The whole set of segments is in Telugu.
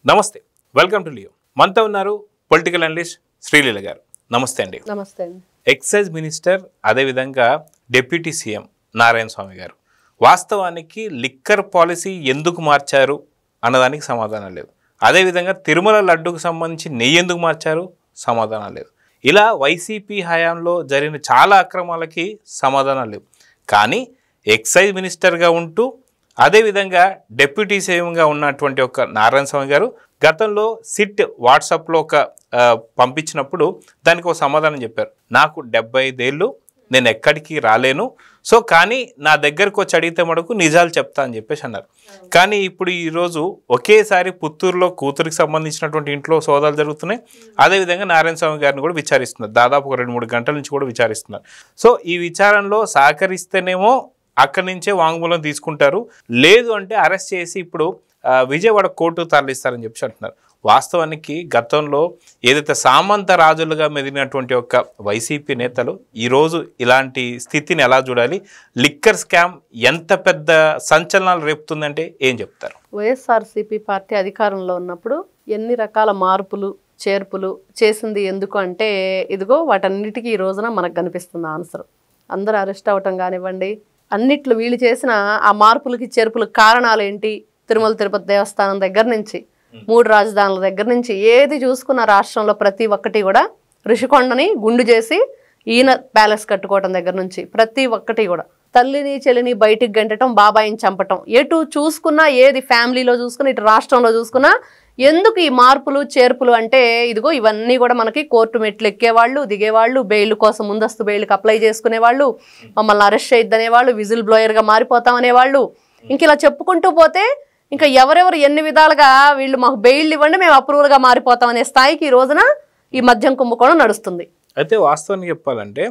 నమస్తే, వెల్కమ్ టు లియో. మనతో ఉన్నారు పొలిటికల్ అనలిస్ట్ శ్రీలీల గారు. నమస్తే అండి. నమస్తే అండి. ఎక్సైజ్ మినిస్టర్, అదేవిధంగా డిప్యూటీ సీఎం నారాయణ స్వామి గారు వాస్తవానికి లిక్కర్ పాలసీ ఎందుకు మార్చారు అన్నదానికి సమాధానం లేదు. అదేవిధంగా తిరుమల లడ్డుకు సంబంధించి నెయ్యి ఎందుకు మార్చారు, సమాధానం లేదు. ఇలా వైసీపీ హయాంలో జరిగిన చాలా అక్రమాలకి సమాధానం లేవు. కానీ ఎక్సైజ్ మినిస్టర్గా ఉంటూ అదేవిధంగా డిప్యూటీ సీఎంగా ఉన్నటువంటి ఒక నారాయణ స్వామి గారు గతంలో సిట్ వాట్సాప్లో పంపించినప్పుడు దానికి ఒక సమాధానం చెప్పారు. నాకు 75 ఏళ్ళు, నేను ఎక్కడికి రాలేను, సో కానీ నా దగ్గరకు వచ్చి అడిగితే మటుకు నిజాలు చెప్తా అని చెప్పేసి అన్నారు. కానీ ఇప్పుడు ఈరోజు ఒకేసారి పుత్తూరులో కూతురికి సంబంధించినటువంటి ఇంట్లో సోదాలు జరుగుతున్నాయి. అదేవిధంగా నారాయణ స్వామి గారిని కూడా విచారిస్తున్నారు. దాదాపు 2-3 గంటల నుంచి కూడా విచారిస్తున్నారు. సో ఈ విచారణలో సహకరిస్తేనేమో అక్కడి నుంచే వాంగ్మూలం తీసుకుంటారు, లేదు అంటే అరెస్ట్ చేసి ఇప్పుడు విజయవాడ కోర్టు తరలిస్తారని చెప్పి అంటున్నారు. వాస్తవానికి గతంలో ఏదైతే సామంత రాజులుగా మెదిలినటువంటి ఒక వైసీపీ నేతలు ఈరోజు ఇలాంటి స్థితిని ఎలా చూడాలి, లిక్కర్ స్కామ్ ఎంత పెద్ద సంచలనాలు రేపుతుందంటే ఏం చెప్తారు? వైఎస్ఆర్సీపీ పార్టీ అధికారంలో ఉన్నప్పుడు ఎన్ని రకాల మార్పులు చేర్పులు చేసింది ఎందుకు అంటే ఇదిగో వాటన్నిటికీ ఈ రోజున మనకు కనిపిస్తుంది ఆన్సర్. అందరూ అరెస్ట్ అవ్వటం కానివ్వండి, అన్నిట్లో వీళ్ళు చేసిన ఆ మార్పులకి చేర్పులకు కారణాలు ఏంటి, తిరుమల తిరుపతి దేవస్థానం దగ్గర నుంచి 3 రాజధానుల దగ్గర నుంచి ఏది చూసుకున్న రాష్ట్రంలో ప్రతి ఒక్కటి కూడా ఋషికొండని గుండు చేసి ఈయన ప్యాలెస్ కట్టుకోవటం దగ్గర నుంచి ప్రతి ఒక్కటి కూడా తల్లిని చెల్లిని బయటికి గంటటం, బాబాయిని చంపటం, ఎటు చూసుకున్నా ఏది ఫ్యామిలీలో చూసుకున్నా ఇటు రాష్ట్రంలో చూసుకున్నా ఎందుకు ఈ మార్పులు చేర్పులు అంటే ఇదిగో ఇవన్నీ కూడా మనకి కోర్టు మెట్లు ఎక్కేవాళ్ళు, దిగేవాళ్ళు, బెయిల్ కోసం ముందస్తు బెయిల్కి అప్లై చేసుకునేవాళ్ళు, మమ్మల్ని అరెస్ట్ చేయొద్దనేవాళ్ళు, విజిల్ బ్లోయర్గా మారిపోతామనేవాళ్ళు, ఇంక ఇలా చెప్పుకుంటూ పోతే ఇంకా ఎవరెవరు ఎన్ని విధాలుగా వీళ్ళు మాకు బెయిల్ ఇవ్వండి మేము అప్రూవల్గా మారిపోతాం అనే స్థాయికి ఈ రోజున ఈ మద్యం కుంభకోణం నడుస్తుంది. అయితే వాస్తవానికి చెప్పాలంటే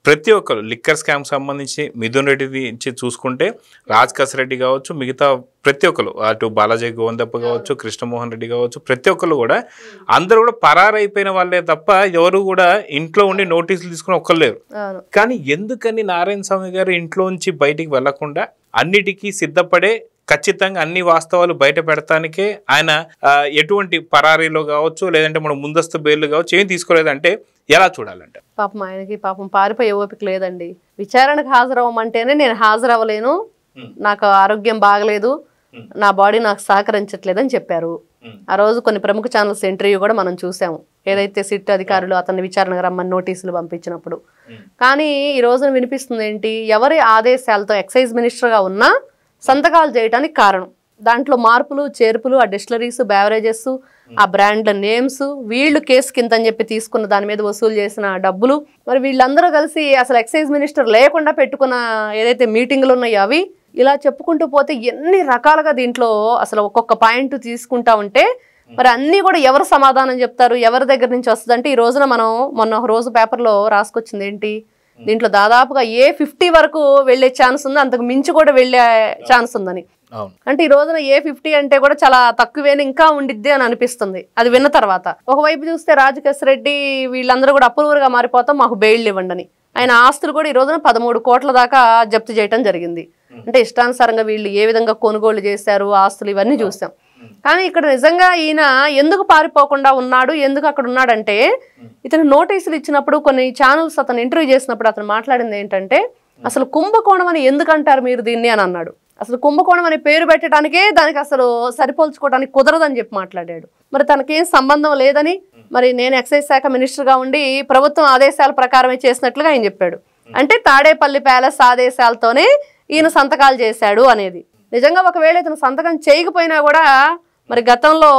ప్రతి ఒక్కరు లిక్కర్ స్కామ్ సంబంధించి మిథున్ రెడ్డి నుంచి చూసుకుంటే రాజ్ రెడ్డి కావచ్చు, మిగతా ప్రతి ఒక్కరు అటు బాలాజీ గోవిందప్ప కావచ్చు, కృష్ణమోహన్ రెడ్డి కావచ్చు, ప్రతి ఒక్కరు కూడా అందరూ కూడా పరారైపోయిన వాళ్ళే తప్ప ఎవరు కూడా ఇంట్లో ఉండి నోటీసులు తీసుకుని ఒక్కరు. కానీ ఎందుకని నారాయణ స్వామి గారు ఇంట్లో నుంచి బయటికి వెళ్లకుండా అన్నిటికీ సిద్ధపడే ఖచ్చితంగా అన్ని వాస్తవాలు బయట పెడతానికే ఆయన ఎటువంటి పరారీలో కావచ్చు లేదంటే మనం ముందస్తు బెయిల్ కావచ్చు ఏం తీసుకోలేదంటే ఎలా చూడాలంటే? పాపం ఆయనకి పారిపోయే ఓపిక లేదండి. విచారణకు హాజరవ్వమంటేనే నేను హాజరవ్వలేను, నాకు ఆరోగ్యం బాగలేదు, నా బాడీ నాకు సహకరించట్లేదని చెప్పారు. ఆ రోజు కొన్ని ప్రముఖ ఛానల్స్ ఇంటర్వ్యూ కూడా మనం చూసాము, ఏదైతే సిట్ అధికారులు అతన్ని విచారణకు రమ్మని నోటీసులు పంపించినప్పుడు. కానీ ఈ రోజున వినిపిస్తుంది ఏంటి, ఎవరి ఆదేశాలతో ఎక్సైజ్ మినిస్టర్గా ఉన్నా సంతకాలు చేయడానికి కారణం దాంట్లో మార్పులు చేర్పులు, ఆ డిస్టిలరీస్, బ్యావరేజెస్, ఆ బ్రాండ్ల నేమ్స్, వీళ్ళు కేసు కింద అని చెప్పి తీసుకున్న దాని మీద వసూలు చేసిన డబ్బులు, మరి వీళ్ళందరూ కలిసి అసలు ఎక్సైజ్ మినిస్టర్ లేకుండా పెట్టుకున్న ఏదైతే మీటింగ్లు ఉన్నాయో అవి, ఇలా చెప్పుకుంటూ పోతే ఎన్ని రకాలుగా దీంట్లో అసలు ఒక్కొక్క పాయింట్ తీసుకుంటా ఉంటే మరి అన్నీ కూడా ఎవరు సమాధానం చెప్తారు, ఎవరి దగ్గర నుంచి వస్తుందంటే ఈ రోజున మనం మొన్న ఒక రోజు పేపర్లో రాసుకొచ్చింది ఏంటి, దీంట్లో దాదాపుగా A50 వరకు వెళ్లే ఛాన్స్ ఉంది, అంతకు మించి కూడా వెళ్లే ఛాన్స్ ఉందని. అంటే ఈ రోజున A50 అంటే కూడా చాలా తక్కువేని ఇంకా ఉండిద్ది అని అనిపిస్తుంది అది విన్న తర్వాత. ఒకవైపు చూస్తే రాజ్ రెడ్డి వీళ్ళందరూ కూడా అప్రూవర్ గా మారిపోతాం, మాకు బెయిల్ ఇవ్వండి అని. ఆయన ఆస్తులు కూడా ఈ రోజున 13 కోట్ల దాకా జప్తు చేయడం జరిగింది. అంటే ఇష్టానుసారంగా వీళ్ళు ఏ విధంగా కొనుగోలు చేశారు ఆస్తులు ఇవన్నీ చూసాం. కానీ ఇక్కడ నిజంగా ఈయన ఎందుకు పారిపోకుండా ఉన్నాడు, ఎందుకు అక్కడ ఉన్నాడంటే ఇతను నోటీసులు ఇచ్చినప్పుడు కొన్ని ఛానల్స్ అతను ఇంటర్వ్యూ చేసినప్పుడు అతను మాట్లాడింది ఏంటంటే అసలు కుంభకోణం అని ఎందుకు అంటారు మీరు దీన్ని అని అన్నాడు. అసలు కుంభకోణం అనే పేరు పెట్టడానికే దానికి అసలు సరిపోల్చుకోవడానికి కుదరదని చెప్పి మాట్లాడాడు. మరి తనకేం సంబంధం లేదని, మరి నేను ఎక్సైజ్ శాఖ మినిస్టర్గా ఉండి ప్రభుత్వం ఆదేశాల ప్రకారమే చేసినట్లుగా ఆయన చెప్పాడు. అంటే తాడేపల్లి ప్యాలెస్ ఆదేశాలతోనే ఈయన సంతకాలు చేశాడు అనేది. నిజంగా ఒకవేళ ఇతను సంతకం చేయకపోయినా కూడా మరి గతంలో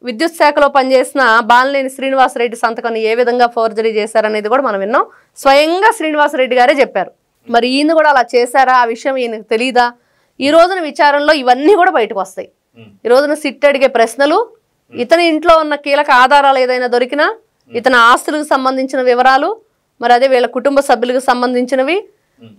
విద్యుత్ శాఖలో పనిచేసిన బాలినేని శ్రీనివాసరెడ్డి సంతకాన్ని ఏ విధంగా ఫోర్జరీ చేశారనేది కూడా మనం విన్నాం. స్వయంగా శ్రీనివాసరెడ్డి గారే చెప్పారు. మరి ఈయన కూడా అలా చేశారా, ఆ విషయం ఈయనకు తెలీదా? ఈ రోజున విచారణలో ఇవన్నీ కూడా బయటకు వస్తాయి. ఈ రోజున సిట్ అడిగే ప్రశ్నలు, ఇతని ఇంట్లో ఉన్న కీలక ఆధారాలు ఏదైనా దొరికినా, ఇతని ఆస్తులకు సంబంధించిన వివరాలు, మరి అదే వీళ్ళ కుటుంబ సభ్యులకు సంబంధించినవి,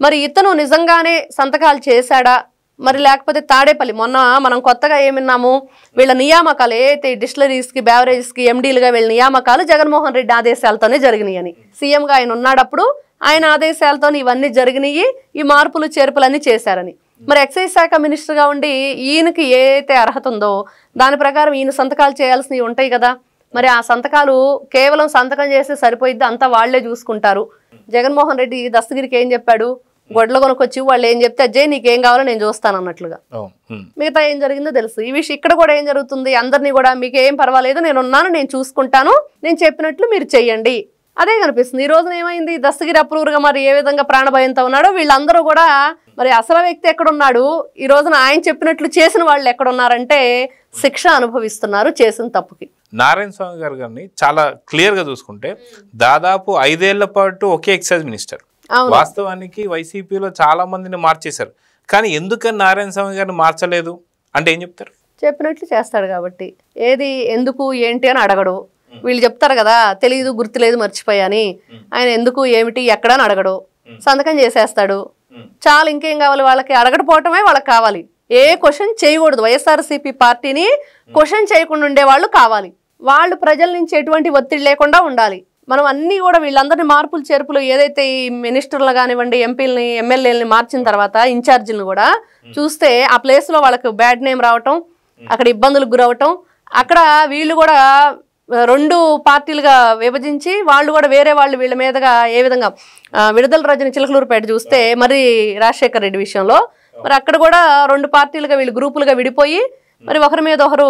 మరి ఇతను నిజంగానే సంతకాలు చేశాడా, మరి లేకపోతే తాడేపల్లి మొన్న మనం కొత్తగా ఏమిన్నాము వీళ్ళ నియామకాలు ఏదైతే డిస్టిలరీస్కి బ్యావరేజెస్కి ఎండీలుగా వీళ్ళ నియామకాలు జగన్మోహన్ రెడ్డి ఆదేశాలతోనే జరిగినాయి అని, సీఎంగా ఆయన ఉన్నాడప్పుడు ఆయన ఆదేశాలతో ఇవన్నీ జరిగినాయి, ఈ మార్పులు చేర్పులన్నీ చేశారని. మరి ఎక్సైజ్ శాఖ మినిస్టర్గా ఉండి ఈయనకి ఏ అయితే అర్హత ఉందో దాని ప్రకారం ఈయన సంతకాలు చేయాల్సినవి ఉంటాయి కదా. మరి ఆ సంతకాలు కేవలం సంతకం చేస్తే సరిపోయిద్ది, అంతా వాళ్లే చూసుకుంటారు. జగన్మోహన్ రెడ్డి దస్తగిరికి ఏం చెప్పాడు, గొడ్ల కొనుక్కొచ్చి వాళ్ళు ఏం చెప్తే అజయ్ నీకేం కావాలో నేను చూస్తాను అన్నట్లుగా. మిగతా ఏం జరిగిందో తెలుసు. ఈ విషయం ఇక్కడ కూడా ఏం జరుగుతుంది, అందరినీ కూడా మీకు ఏం పర్వాలేదు, నేను ఉన్నాను, నేను చూసుకుంటాను, నేను చెప్పినట్లు మీరు చెయ్యండి, అదే కనిపిస్తుంది. ఈ రోజున ఏమైంది, దస్తగిరి అప్రూవర్గా మరి ఏ విధంగా ప్రాణభయంతో ఉన్నాడో వీళ్ళందరూ కూడా మరి అసలు వ్యక్తి ఎక్కడున్నాడు, ఈ రోజున ఆయన చెప్పినట్లు చేసిన వాళ్ళు ఎక్కడున్నారంటే శిక్ష అనుభవిస్తున్నారు చేసిన తప్పుకి. నారాయణ స్వామి గారిని చాలా క్లియర్ గా చూసుకుంటే దాదాపు 5 ఏళ్ల పాటు ఒకే ఎక్సైజ్ మినిస్టర్. వాస్తవానికి వైసీపీలో చాలా మందిని మార్చేశారు, కానీ ఎందుకని నారాయణ స్వామి గారిని మార్చలేదు అంటే ఏం చెప్తారు? చెప్పినట్లు చేస్తాడు కాబట్టి. ఏది ఎందుకు ఏంటి అని అడగడు. వీళ్ళు చెప్తారు కదా తెలియదు గుర్తులేదు మర్చిపోయాని, ఆయన ఎందుకు ఏమిటి ఎక్కడ అని అడగడు, సంతకం చేసేస్తాడు చాలు. ఇంకేం కావాలి వాళ్ళకి, అడగకపోవటమే వాళ్ళకి కావాలి. ఏ క్వశ్చన్ చేయకూడదు. వైఎస్ఆర్సీపీ పార్టీని క్వశ్చన్ చేయకుండా ఉండే వాళ్ళు కావాలి. వాళ్ళు ప్రజల నుంచి ఎటువంటి ఒత్తిడి లేకుండా ఉండాలి. మనం అన్నీ కూడా వీళ్ళందరినీ మార్పులు చేర్పులు ఏదైతే ఈ మినిస్టర్లు కానివ్వండి, ఎంపీలని ఎమ్మెల్యేలని మార్చిన తర్వాత ఇన్ఛార్జీలను కూడా చూస్తే ఆ ప్లేస్లో వాళ్ళకి బ్యాడ్ నేమ్ రావటం, అక్కడ ఇబ్బందులకు గురవటం, అక్కడ వీళ్ళు కూడా 2 పార్టీలుగా విభజించి వాళ్ళు కూడా వేరే వాళ్ళు వీళ్ళ మీదగా ఏ విధంగా విడుదల రజని చిలకలూరుపేట చూస్తే మరి రాజశేఖర రెడ్డి విషయంలో మరి అక్కడ కూడా 2 పార్టీలుగా వీళ్ళు గ్రూపులుగా విడిపోయి మరి ఒకరి మీద ఒకరు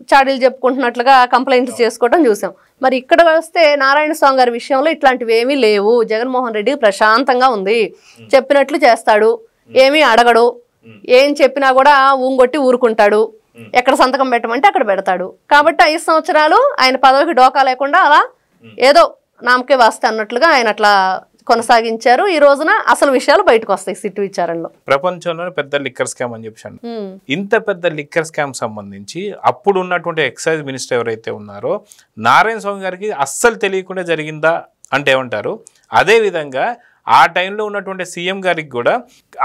చాడీలు చెప్పుకుంటున్నట్లుగా కంప్లైంట్స్ చేసుకోవడం చూసాం. మరి ఇక్కడ వస్తే నారాయణ స్వామి గారి విషయంలో ఇట్లాంటివి ఏమీ లేవు. జగన్మోహన్ రెడ్డి ప్రశాంతంగా ఉంది, చెప్పినట్లు చేస్తాడు, ఏమీ అడగడు, ఏం చెప్పినా కూడా ఊంగొట్టి ఊరుకుంటాడు, ఎక్కడ సంతకం పెట్టమంటే అక్కడ పెడతాడు. కాబట్టి 5 సంవత్సరాలు ఆయన పదవికి డోకా లేకుండా అలా ఏదో నామకే వాస్తే అన్నట్లుగా ఆయన అట్లా కొనసాగించారు. ఈ రోజున అసలు విషయాలు బయటకు వస్తాయి సిట్టు విచారణలో. ప్రపంచంలోనే పెద్ద లిక్కర్ స్కామ్ అని చెప్పాను. ఇంత పెద్ద లిక్కర్ స్కామ్ సంబంధించి అప్పుడు ఉన్నటువంటి ఎక్సైజ్ మినిస్టర్ ఎవరైతే ఉన్నారో నారాయణ స్వామి గారికి అస్సలు తెలియకుండా జరిగిందా అంటే ఏమంటారు? అదే విధంగా ఆ టైంలో ఉన్నటువంటి సీఎం గారికి కూడా,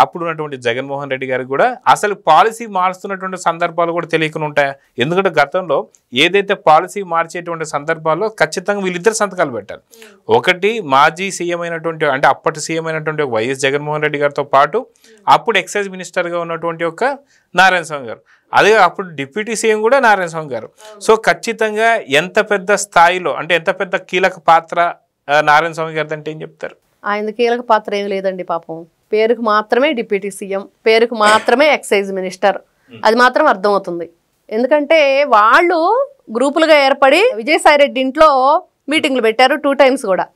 అప్పుడు ఉన్నటువంటి జగన్మోహన్ రెడ్డి గారికి కూడా అసలు పాలసీ మారుస్తున్నటువంటి సందర్భాలు కూడా తెలియకుండా ఉంటాయా? ఎందుకంటే గతంలో ఏదైతే పాలసీ మార్చేటువంటి సందర్భాల్లో ఖచ్చితంగా వీళ్ళిద్దరు సంతకాలు పెట్టారు. ఒకటి మాజీ సీఎం అయినటువంటి అంటే అప్పటి సీఎం అయినటువంటి వైఎస్ జగన్మోహన్ రెడ్డి గారితో పాటు అప్పుడు ఎక్సైజ్ మినిస్టర్గా ఉన్నటువంటి ఒక నారాయణ స్వామి గారు, అదే అప్పుడు డిప్యూటీ సీఎం కూడా నారాయణ స్వామి గారు. సో ఖచ్చితంగా ఎంత పెద్ద స్థాయిలో అంటే ఎంత పెద్ద కీలక పాత్ర నారాయణ స్వామి గారిది అంటే ఏం చెప్తారు? ఆయన కీలక పాత్ర ఏం లేదండి పాపం. పేరుకు మాత్రమే డిప్యూటీ సీఎం, పేరుకు మాత్రమే ఎక్సైజ్ మినిస్టర్, అది మాత్రం అర్థమవుతుంది. ఎందుకంటే వాళ్ళు గ్రూపులుగా ఏర్పడి విజయసాయిరెడ్డి ఇంట్లో మీటింగ్లు పెట్టారు 2 times కూడా.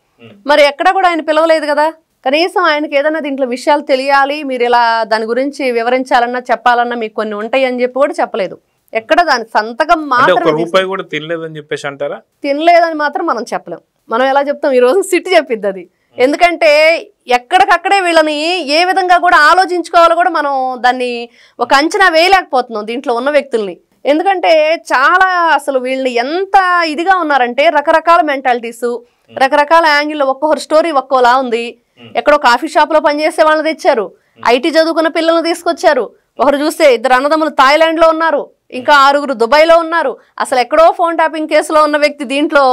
మరి ఎక్కడ కూడా ఆయన పిలవలేదు కదా. కనీసం ఆయనకి ఏదైనా దీంట్లో విషయాలు తెలియాలి, మీరు ఇలా దాని గురించి వివరించాలన్నా చెప్పాలన్నా మీకు కొన్ని ఉంటాయి అని చెప్పి కూడా చెప్పలేదు. ఎక్కడ దాని సంతకం మాత్రం రూపాయి కూడా తినలేదని చెప్పేసి అంటారా? తినలేదని మాత్రం మనం చెప్పలేం. మనం ఎలా చెప్తాం, ఈ రోజు సిట్ చెప్పిద్ది అది. ఎందుకంటే ఎక్కడికక్కడే వీళ్ళని ఏ విధంగా కూడా ఆలోచించుకోవాలో కూడా మనం దాన్ని ఒక అంచనా వేయలేకపోతున్నాం దీంట్లో ఉన్న వ్యక్తుల్ని. ఎందుకంటే చాలా అసలు వీళ్ళని ఎంత ఇదిగా ఉన్నారంటే రకరకాల మెంటాలిటీస్, రకరకాల యాంగిల్లో ఒక్కొక్కరు స్టోరీ ఒక్కోలా ఉంది. ఎక్కడో కాఫీ షాప్లో పనిచేసే వాళ్ళని తెచ్చారు, ఐటీ చదువుకున్న పిల్లల్ని తీసుకొచ్చారు. ఒకరు చూస్తే 2 అన్నదమ్ములు థాయిలాండ్లో ఉన్నారు, ఇంకా 6 దుబాయ్లో ఉన్నారు. అసలు ఎక్కడో ఫోన్ ట్యాపింగ్ కేసులో ఉన్న వ్యక్తి దీంట్లో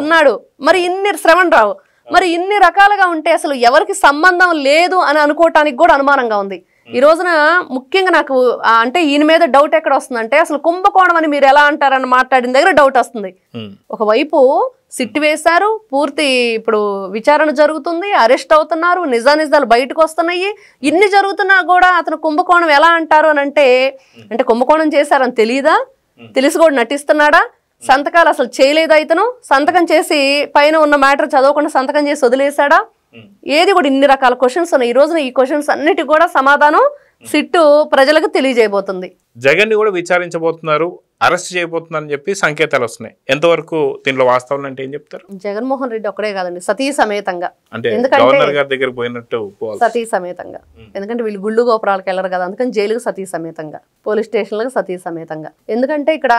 ఉన్నాడు. మరి ఇన్ని శ్రవణ్ రావు, మరి ఇన్ని రకాలుగా ఉంటే అసలు ఎవరికి సంబంధం లేదు అని అనుకోవటానికి కూడా అనుమానంగా ఉంది. ఈ రోజున ముఖ్యంగా నాకు అంటే ఈయన మీద డౌట్ ఎక్కడ వస్తుందంటే అసలు కుంభకోణం అని మీరు ఎలా అంటారని మాట్లాడిన దగ్గర డౌట్ వస్తుంది. ఒకవైపు సిట్ వేశారు, పూర్తి ఇప్పుడు విచారణ జరుగుతుంది, అరెస్ట్ అవుతున్నారు, నిజానిజాలు బయటకు వస్తున్నాయి. ఇన్ని జరుగుతున్నా కూడా అతను కుంభకోణం ఎలా అంటారు అని అంటే కుంభకోణం చేశారని తెలియదా, తెలిసి కూడా నటిస్తున్నాడా, సంతకాలు అసలు చేయలేదా, ఇతను సంతకం చేసి పైన ఉన్న మ్యాటర్ చదవకుండా సంతకం చేసి వదిలేశాడా, ఏది కూడా ఇన్ని రకాల క్వశ్చన్స్ ఉన్నాయి. ఈ రోజున ఈ క్వశ్చన్స్ అన్నిటికీ కూడా సమాధానం సిట్టు ప్రజలకు తెలియజేయబోతుంది. జగన్ ని కూడా విచారించబోతున్నారు, అరెస్ట్ చేయబోతున్నారని చెప్పి సంకేతాలు వస్తున్నాయి. ఎంతవరకు దీనిలో వాస్తవం అంటే ఏం చెప్తారు? జగన్మోహన్ రెడ్డి ఒక్కడే కాదండి, సతీ సమేతంగా, అంటే గవర్నర్ గారి దగ్గర పోయినట్టు సతీ సమేతంగా. ఎందుకంటే వీళ్ళు గుళ్ళు గోపురాలకు వెళ్ళరు కదా, అందుకని జైలుకు సతీ సమేతంగా, పోలీస్ స్టేషన్లకు సతీ సమేతంగా. ఎందుకంటే ఇక్కడ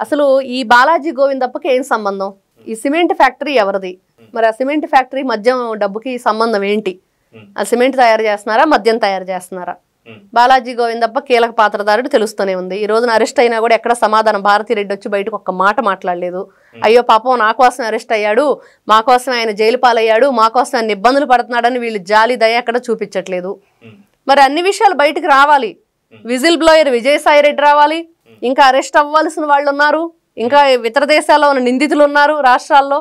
అసలు ఈ బాలాజీ గోవిందప్పకి ఏం సంబంధం, ఈ సిమెంట్ ఫ్యాక్టరీ ఎవరిది, మరి ఆ సిమెంట్ ఫ్యాక్టరీ మద్యం డబ్బుకి సంబంధం ఏంటి, ఆ సిమెంట్ తయారు చేస్తున్నారా మద్యం తయారు చేస్తున్నారా? బాలాజీ గోవిందప్ప కీలక పాత్రధారుడు తెలుస్తూనే ఉంది. ఈ రోజున అరెస్ట్ అయినా కూడా ఎక్కడ సమాధానం, భారతిరెడ్డి వచ్చి బయటకు ఒక్క మాట మాట్లాడలేదు. అయ్యో పాపం నా కోసం అరెస్ట్ అయ్యాడు, మా కోసం ఆయన జైలు పాలయ్యాడు, మా కోసం ఆయన ఇబ్బందులు పడుతున్నాడని వీళ్ళు జాలి దయ ఎక్కడ చూపించట్లేదు. మరి అన్ని విషయాలు బయటకు రావాలి. విజిల్ బ్లోయర్ విజయసాయి రెడ్డి రావాలి, ఇంకా అరెస్ట్ అవ్వాల్సిన వాళ్ళు ఉన్నారు, ఇంకా ఇతర దేశాల్లో ఉన్న నిందితులు ఉన్నారు రాష్ట్రాల్లో.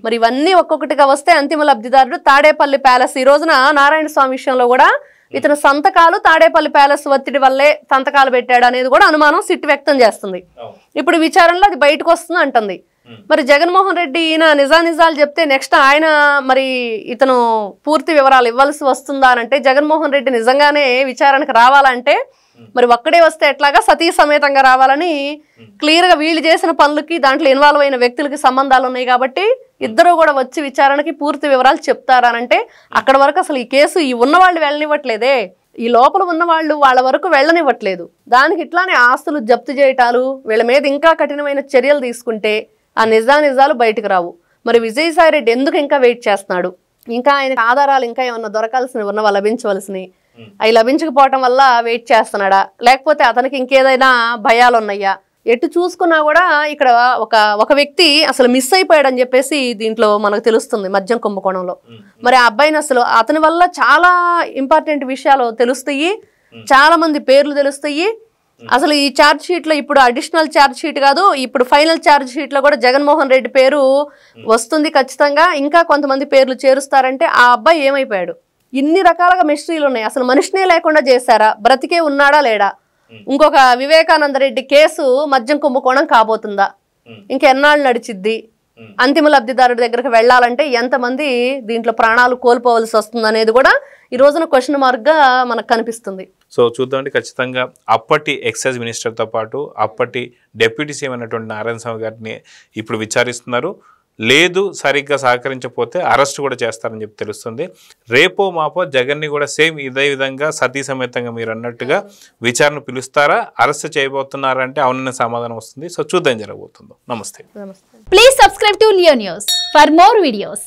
మరి ఇవన్నీ ఒక్కొక్కటిగా వస్తే అంతిమ లబ్ధిదారుడు తాడేపల్లి ప్యాలెస్. ఈ రోజున నారాయణ స్వామి విషయంలో కూడా ఇతను సంతకాలు తాడేపల్లి ప్యాలెస్ ఒత్తిడి వల్లే సంతకాలు పెట్టాడు అనేది కూడా అనుమానం సిట్ వ్యక్తం చేస్తుంది. ఇప్పుడు విచారణలో అది బయటకు వస్తుంది అంటుంది. మరి జగన్మోహన్ రెడ్డి ఈయన నిజాలు చెప్తే నెక్స్ట్ ఆయన మరి ఇతను పూర్తి వివరాలు ఇవ్వాల్సి వస్తుందా అంటే, జగన్మోహన్ రెడ్డి నిజంగానే విచారణకు రావాలంటే మరి ఒక్కడే వస్తే ఎట్లాగా సతీ సమేతంగా రావాలని క్లియర్ గా వీళ్ళు చేసిన పనులకి దాంట్లో ఇన్వాల్వ్ అయిన వ్యక్తులకి సంబంధాలు ఉన్నాయి కాబట్టి ఇద్దరు కూడా వచ్చి విచారణకి పూర్తి వివరాలు చెప్తారనంటే, అక్కడ వరకు అసలు ఈ కేసు ఈ ఉన్నవాళ్ళు వెళ్ళనివ్వట్లేదే, ఈ లోపల ఉన్న వాళ్ళు వాళ్ళ వరకు వెళ్ళనివ్వట్లేదు. దానికి ఇట్లానే ఆస్తులు జప్తు చేయటాలు, వీళ్ళ మీద ఇంకా కఠినమైన చర్యలు తీసుకుంటే ఆ నిజాలు బయటకు రావు. మరి విజయసాయి రెడ్డి ఎందుకు ఇంకా వెయిట్ చేస్తున్నాడు? ఇంకా ఆయన ఆధారాలు ఇంకా ఏమన్నా దొరకాల్సినవి ఉన్నవా, లభించవలసినవి, అవి లభించకపోవటం వల్ల వెయిట్ చేస్తున్నాడా, లేకపోతే అతనికి ఇంకేదైనా భయాలు ఉన్నాయా? ఎటు చూసుకున్నా కూడా ఇక్కడ ఒక వ్యక్తి అసలు మిస్ అయిపోయాడని చెప్పేసి దీంట్లో మనకు తెలుస్తుంది మద్యం కుంభకోణంలో. మరి ఆ అబ్బాయిని అసలు అతని వల్ల చాలా ఇంపార్టెంట్ విషయాలు తెలుస్తాయి, చాలా మంది పేర్లు తెలుస్తాయి. అసలు ఈ ఛార్జ్ షీట్ లో ఇప్పుడు అడిషనల్ ఛార్జ్ షీట్ కాదు, ఇప్పుడు ఫైనల్ ఛార్జ్ షీట్ లో కూడా జగన్మోహన్ రెడ్డి పేరు వస్తుంది ఖచ్చితంగా. ఇంకా కొంతమంది పేర్లు చేరుస్తారంటే ఆ అబ్బాయి ఏమైపోయాడు? ఇన్ని రకాలుగా మిస్టరీలు ఉన్నాయి. అసలు మనిషినే లేకుండా చేశారా, బ్రతికే ఉన్నాడా లేడా? ఇంకొక వివేకానంద రెడ్డి కేసు మద్యం కుంభకోణం కాబోతుందా? ఇంకెన్నాళ్ళు నడిచిద్ది? అంతిమ లబ్ధిదారుడి దగ్గరకు వెళ్ళాలంటే ఎంతమంది దీంట్లో ప్రాణాలు కోల్పోవలసి వస్తుంది అనేది కూడా ఈ రోజున క్వశ్చన్ మార్క్ గా మనకు కనిపిస్తుంది. సో చూద్దామండి, ఖచ్చితంగా అప్పటి ఎక్సైజ్ మినిస్టర్తో పాటు అప్పటి డిప్యూటీ సీఎం అయినటువంటి నారాయణ స్వామి గారిని ఇప్పుడు విచారిస్తున్నారు. లేదు సరిగ్గా సహకరించకపోతే అరెస్ట్ కూడా చేస్తారని చెప్పి తెలుస్తుంది. రేపో మాపో జగన్ని కూడా సేమ్ ఇదే విధంగా సతీ సమేతంగా మీరు అన్నట్టుగా విచారణ పిలుస్తారా, అరెస్ట్ చేయబోతున్నారా అంటే అవుననే సమాధానం వస్తుంది. సో చూద్దాం జరగబోతుందో. నమస్తే. Please subscribe to Leo news for more videos.